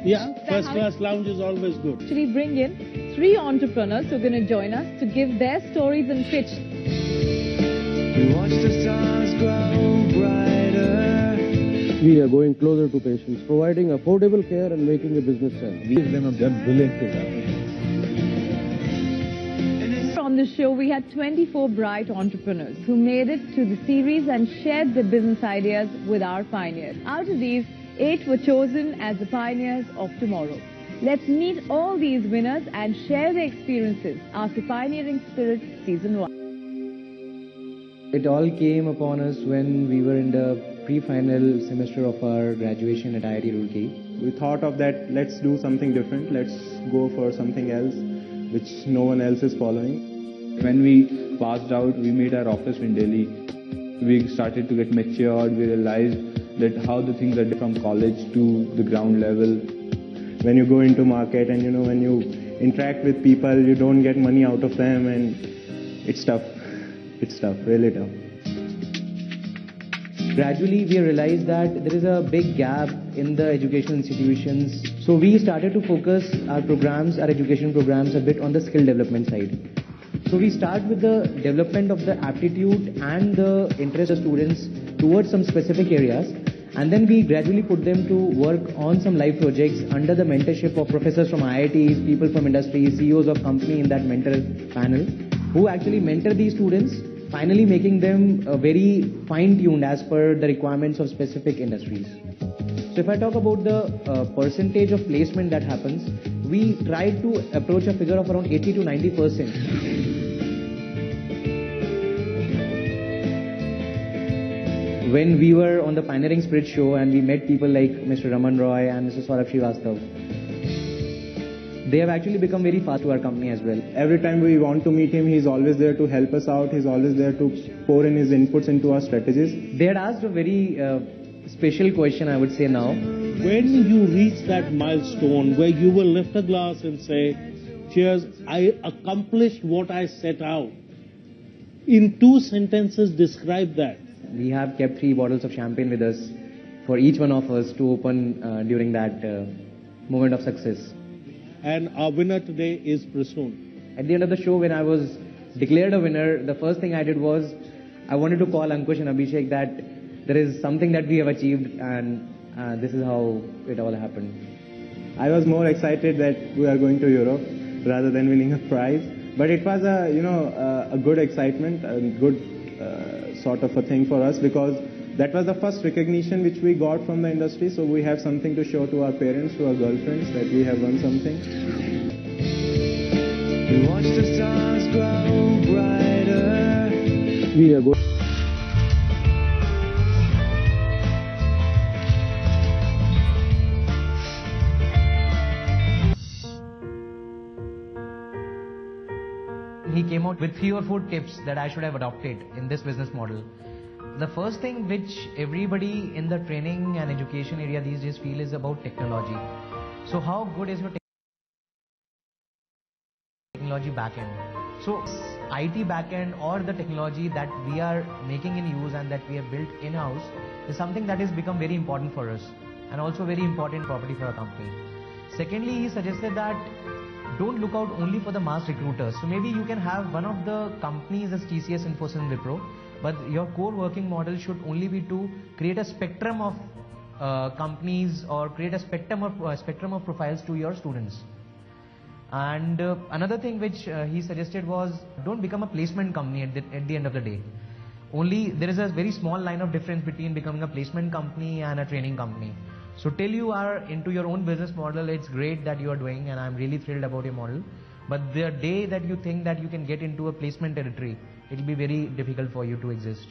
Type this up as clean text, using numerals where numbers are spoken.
Yeah, first class lounge is always good. Actually bring in 3 entrepreneurs who are going to join us to give their stories and pitch. We watch the stars grow brighter. We are going closer to patients, providing affordable care and making a business sense. We have done brilliant things. On the show, we had 24 bright entrepreneurs who made it to the series and shared their business ideas with our pioneers. Out of these, 8 were chosen as the pioneers of tomorrow. Let's meet all these winners and share their experiences after Pioneering Spirit Season 1. It all came upon us when we were in the pre-final semester of our graduation at IIT Roorkee. We thought of that, let's do something different, let's go for something else which no one else is following. When we passed out, we made our office in Delhi. We started to get matured. We realized that how the things are from college to the ground level. When you go into market and when you interact with people, you don't get money out of them, and it's tough. It's tough, really tough. Gradually, we realized that there is a big gap in the educational institutions. So we started to focus our programs, our education programs, a bit on the skill development side. So we start with the development of the aptitude and the interest of students towards some specific areas, and then we gradually put them to work on some live projects under the mentorship of professors from IITs, people from industry, CEOs of company in that mentor panel, who actually mentor these students, finally making them very fine-tuned as per the requirements of specific industries. So if I talk about the percentage of placement that happens, we try to approach a figure of around 80 to 90%. When we were on the Pioneering Spirit show and we met people like Mr. Raman Roy and Mr. Saurabh Srivastav, they have actually become very fast to our company as well. Every time we want to meet him, he's always there to help us out. He's always there to pour in his inputs into our strategies. They had asked a very special question, I would say now. When you reach that milestone where you will lift a glass and say, cheers, I accomplished what I set out. In 2 sentences, describe that. We have kept 3 bottles of champagne with us for each one of us to open during that moment of success. And our winner today is Prasoon. At the end of the show, when I was declared a winner, the first thing I did was I wanted to call Ankush and Abhishek that there is something that we have achieved, and this is how it all happened. I was more excited that we are going to Europe rather than winning a prize. But it was a good excitement, a good sort of a thing for us, because that was the first recognition which we got from the industry. So we have something to show to our parents, to our girlfriends, that we have won something. We watch the stars grow brighter. We are going. He came out with 3 or 4 tips that I should have adopted in this business model. The first thing which everybody in the training and education area these days feel is about technology. So how good is your technology backend? So IT backend or the technology that we are making in use and that we have built in-house is something that has become very important for us and also very important property for our company. Secondly, he suggested that don't look out only for the mass recruiters. So maybe you can have one of the companies as TCS, Infosys and Wipro, but your core working model should only be to create a spectrum of companies or create a spectrum of profiles to your students. And another thing which he suggested was don't become a placement company at the end of the day. Only there is a very small line of difference between becoming a placement company and a training company. So till you are into your own business model, it's great that you are doing, and I'm really thrilled about your model. But the day that you think that you can get into a placement territory, it will be very difficult for you to exist.